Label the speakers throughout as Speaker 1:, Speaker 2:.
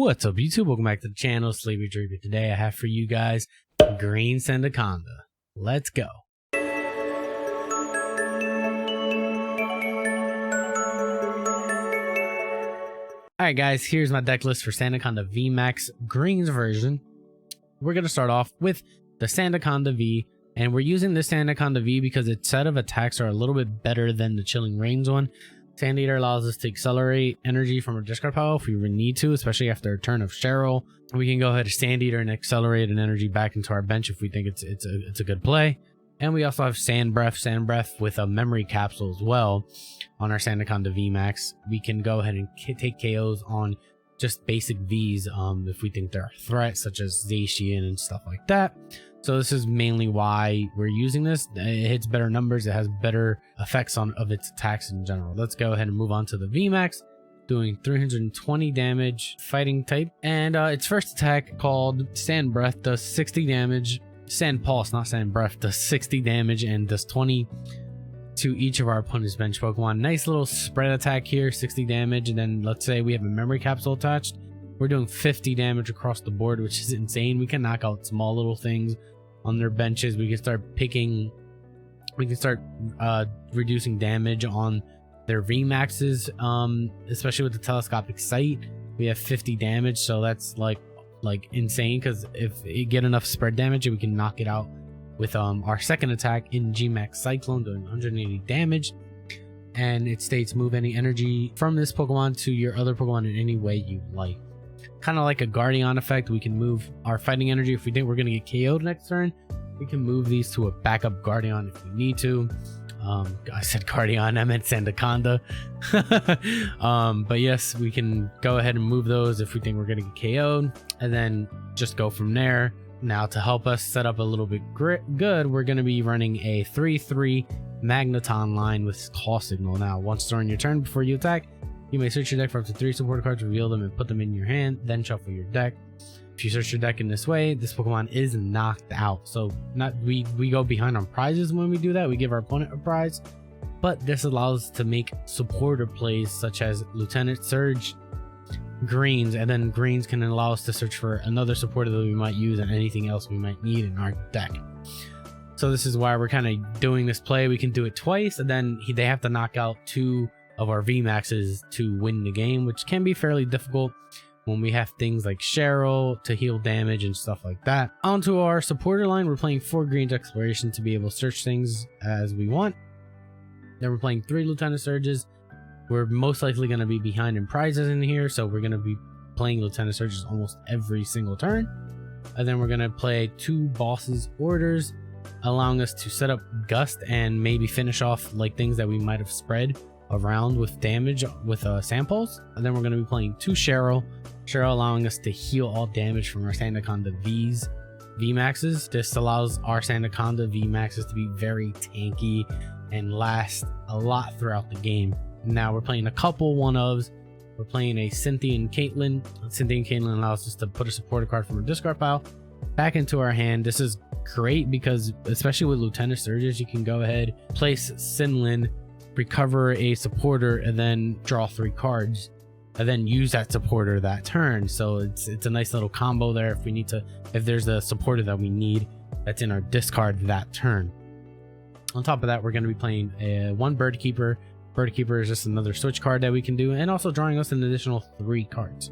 Speaker 1: What's up, YouTube? Welcome back to the channel. Sleepy Dreamer. Today I have for you guys green Sandaconda. Let's go. Alright guys, here's my deck list for Sandaconda VMAX Greens version. We're going to start off with the Sandaconda V, and we're using this Sandaconda V because its set of attacks are a little bit better than the Chilling Reigns one. Sand Eater allows us to accelerate energy from our discard pile if we need to, especially after a turn of Cheryl. We can go ahead and Sand Eater and accelerate an energy back into our bench if we think it's a good play. And we also have Sand Breath with a memory capsule as well on our Sandaconda VMAX. We can go ahead and take KOs on just basic Vs if we think they're a threat, such as Zacian and stuff like that. So this is mainly why we're using this. It hits better numbers. It has better effects of its attacks in general. Let's go ahead and move on to the VMAX, doing 320 damage, fighting type. And its first attack, called Sand Breath, does 60 damage. Sand Pulse, not Sand Breath, does 60 damage and does 20 to each of our opponent's bench Pokemon. Nice little spread attack here, 60 damage. And then let's say we have a memory capsule attached. We're doing 50 damage across the board, which is insane. We can knock out small little things on their benches. We can start reducing damage on their VMAXs, especially with the telescopic sight. We have 50 damage, so that's like insane, because if you get enough spread damage, we can knock it out with our second attack in GMAX Cyclone, doing 180 damage. And it states move any energy from this Pokemon to your other Pokemon in any way you like. Kind of like a Guardian effect. We can move our fighting energy if we think we're going to get KO'd next turn. We can move these to a backup Guardian if we need to. I said Guardian, I meant Sandaconda. But yes, we can go ahead and move those if we think we're going to get KO'd, and then just go from there. Now, to help us set up a little bit good, we're going to be running a 3-3 Magneton line with Call Signal. Now, once during your turn before you attack, you may search your deck for up to 3 supporter cards, reveal them, and put them in your hand, then shuffle your deck. If you search your deck in this way, this Pokemon is knocked out. So we go behind on prizes when we do that. We give our opponent a prize, but this allows us to make supporter plays such as Lieutenant Surge, Greens, and then Greens can allow us to search for another supporter that we might use and anything else we might need in our deck. So this is why we're kind of doing this play. We can do it twice, and then they have to knock out 2 of our VMAXs to win the game, which can be fairly difficult when we have things like Cheryl to heal damage and stuff like that. Onto our supporter line, we're playing 4 Greens Exploration to be able to search things as we want. Then we're playing 3 Lieutenant Surges. We're most likely going to be behind in prizes in here, so we're going to be playing Lieutenant Surges almost every single turn. And then we're going to play 2 Boss's Orders, allowing us to set up Gust and maybe finish off like things that we might have spread around with damage with Sand Pulse. And then we're going to be playing 2 Cheryl allowing us to heal all damage from our Sandaconda VMAXs. This allows our Sandaconda VMAXs to be very tanky and last a lot throughout the game. Now we're playing a couple one-ofs. We're playing a Cynthia and Caitlin. Cynthia and Caitlin allows us to put a supporter card from our discard pile back into our hand. This is great because, especially with Lieutenant Surges, you can go ahead, place Sinlin, recover a supporter, and then draw 3 cards, and then use that supporter that turn. So it's a nice little combo there if we need to, if there's a supporter that we need that's in our discard that turn. On top of that, we're going to be playing 1 Bird Keeper. Bird Keeper is just another switch card that we can do, and also drawing us an additional 3 cards.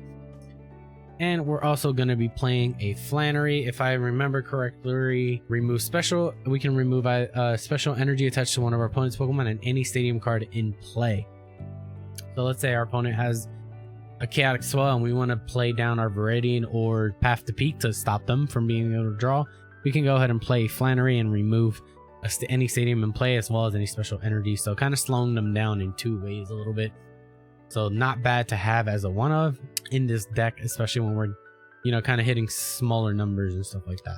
Speaker 1: And we're also going to be playing a Flannery. If I remember correctly, remove special. We can remove a special energy attached to one of our opponent's Pokemon and any stadium card in play. So let's say our opponent has a Chaotic Swell and we want to play down our Viridian or Path to Peak to stop them from being able to draw. We can go ahead and play Flannery and remove any stadium in play as well as any special energy. So kind of slowing them down in 2 ways a little bit. So not bad to have as a one-of in this deck, especially when we're, kind of hitting smaller numbers and stuff like that.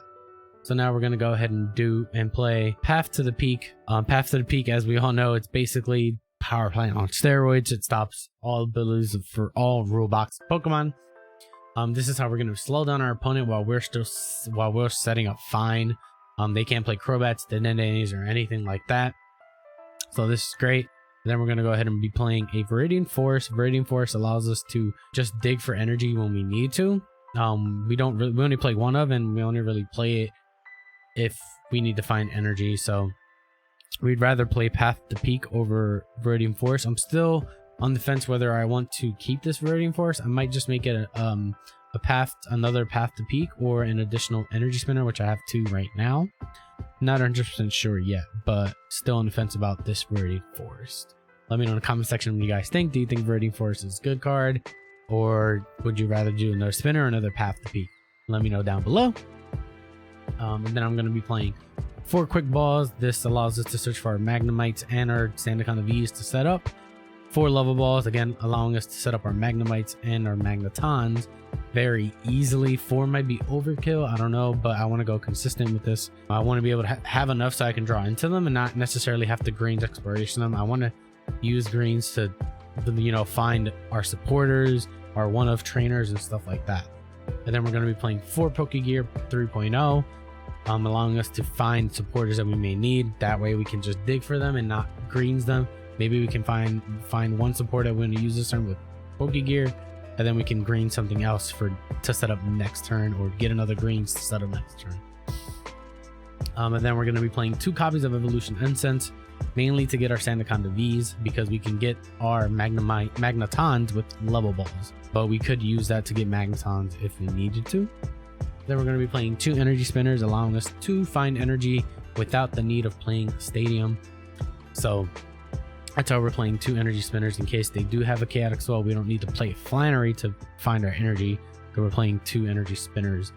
Speaker 1: So now we're going to go ahead and play Path to the Peak. Path to the Peak, as we all know, it's basically Power Plant on steroids. It stops all abilities for all rule box Pokemon. This is how we're going to slow down our opponent while we're setting up fine. They can't play Crobats, Denendanes, or anything like that. So this is great. Then we're going to go ahead and be playing a Viridian Force. Viridian Force allows us to just dig for energy when we need to. We only play one of, and we only really play it if we need to find energy. So we'd rather play Path to Peak over Viridian Force. I'm still on the fence whether I want to keep this Viridian Force. I might just make it another Path to Peak, or an additional energy spinner, which I have 2 right now. Not 100% sure yet, but still on the fence about this Viridian Force. Let me know in the comment section what you guys think. Do you think Viridian Force is a good card, or would you rather do another spinner or another Path to Peak? Let me know down below. And then I'm going to be playing 4 quick balls. This allows us to search for our Magnemites and our Sandaconda Vs to set up. 4 level balls, again allowing us to set up our Magnemites and our Magnetons very easily. 4 might be overkill, I don't know, but I want to go consistent with this. I want to be able to have enough so I can draw into them and not necessarily have to greens exploration them. I want to use greens to, you know, find our supporters, our one-of trainers and stuff like that. And then we're going to be playing 4 Pokegear 3.0, allowing us to find supporters that we may need. That way we can just dig for them and not greens them. Maybe we can find one support that we're going to use this turn with Pokegear, and then we can green something else to set up next turn, or get another greens to set up next turn. And then we're going to be playing 2 copies of Evolution Incense, mainly to get our Sandaconda Vs, because we can get our Magnetons with level balls, but we could use that to get Magnetons if we needed to. Then we're going to be playing 2 energy spinners, allowing us to find energy without the need of playing a stadium. So that's how we're playing 2 energy spinners. In case they do have a chaotic swell, we don't need to play Flannery to find our energy, because we're playing 2 energy spinners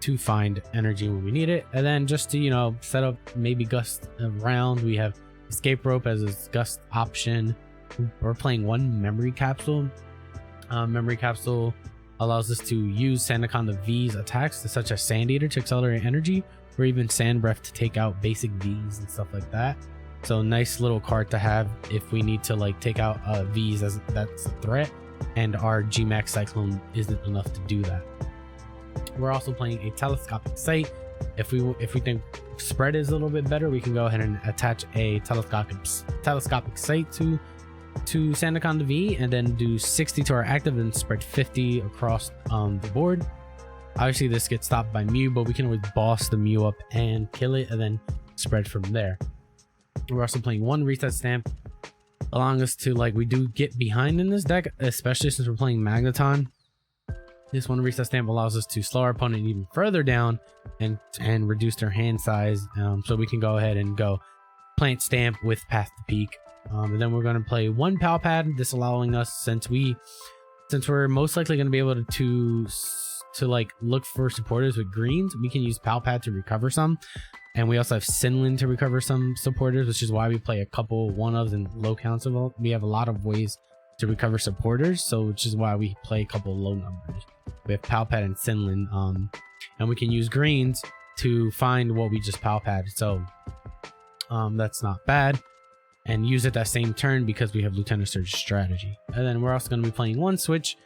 Speaker 1: to find energy when we need it. And then just to, you know, set up maybe gust around, we have escape rope as a gust option. We're playing 1 memory capsule. Memory capsule allows us to use Sandaconda V's attacks, such as Sand Eater to accelerate energy, or even Sand Breath to take out basic V's and stuff like that. So nice little card to have if we need to like take out V's, as that's a threat, and our GMAX Cyclone isn't enough to do that. We're also playing a telescopic sight. If we think spread is a little bit better, we can go ahead and attach a telescopic sight to Sandaconda V, and then do 60 to our active and spread 50 across the board. Obviously this gets stopped by Mew, but we can always boss the Mew up and kill it, and then spread from there. We're also playing 1 reset stamp, allowing us to, like, we do get behind in this deck, especially since we're playing Magneton. This 1 reset stamp allows us to slow our opponent even further down and reduce their hand size, so we can go ahead and go plant stamp with Path to Peak. And then we're going to play 1 Pal Pad. This allowing us, since we're most likely going to be able to like look for supporters with greens, we can use Pal Pad to recover some. And we also have Sinlin to recover some supporters, which is why we play a couple one-ofs and low counts of them. We have a lot of ways to recover supporters, so which is why we play a couple low numbers. We have Pal Pad and Sinlin, and we can use greens to find what we just Pal Pad. So that's not bad, and use it that same turn because we have Lieutenant Surge strategy. And then we're also going to be playing 1 switch,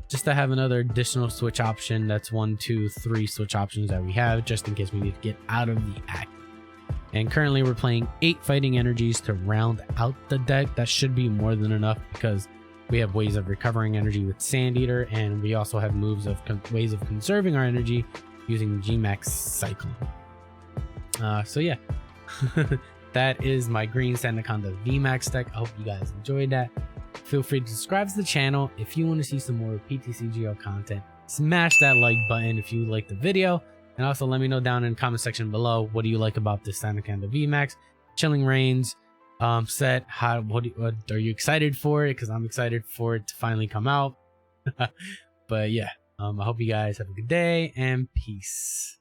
Speaker 1: just to have another additional switch option. That's 1, 2, 3 switch options that we have, just in case we need to get out of the act. And currently we're playing 8 fighting energies to round out the deck. That should be more than enough, because we have ways of recovering energy with Sand Eater, and we also have ways of conserving our energy using GMAX Cyclone. So yeah, that is my green Sandaconda VMAX deck. I hope you guys enjoyed that. Feel free to subscribe to the channel if you want to see some more PTCGO content. Smash that like button if you like the video, and also let me know down in the comment section below, what do you like about this Sandaconda VMAX Chilling Reigns set? What are you excited for it? Because I'm excited for it to finally come out. But yeah, I hope you guys have a good day, and peace.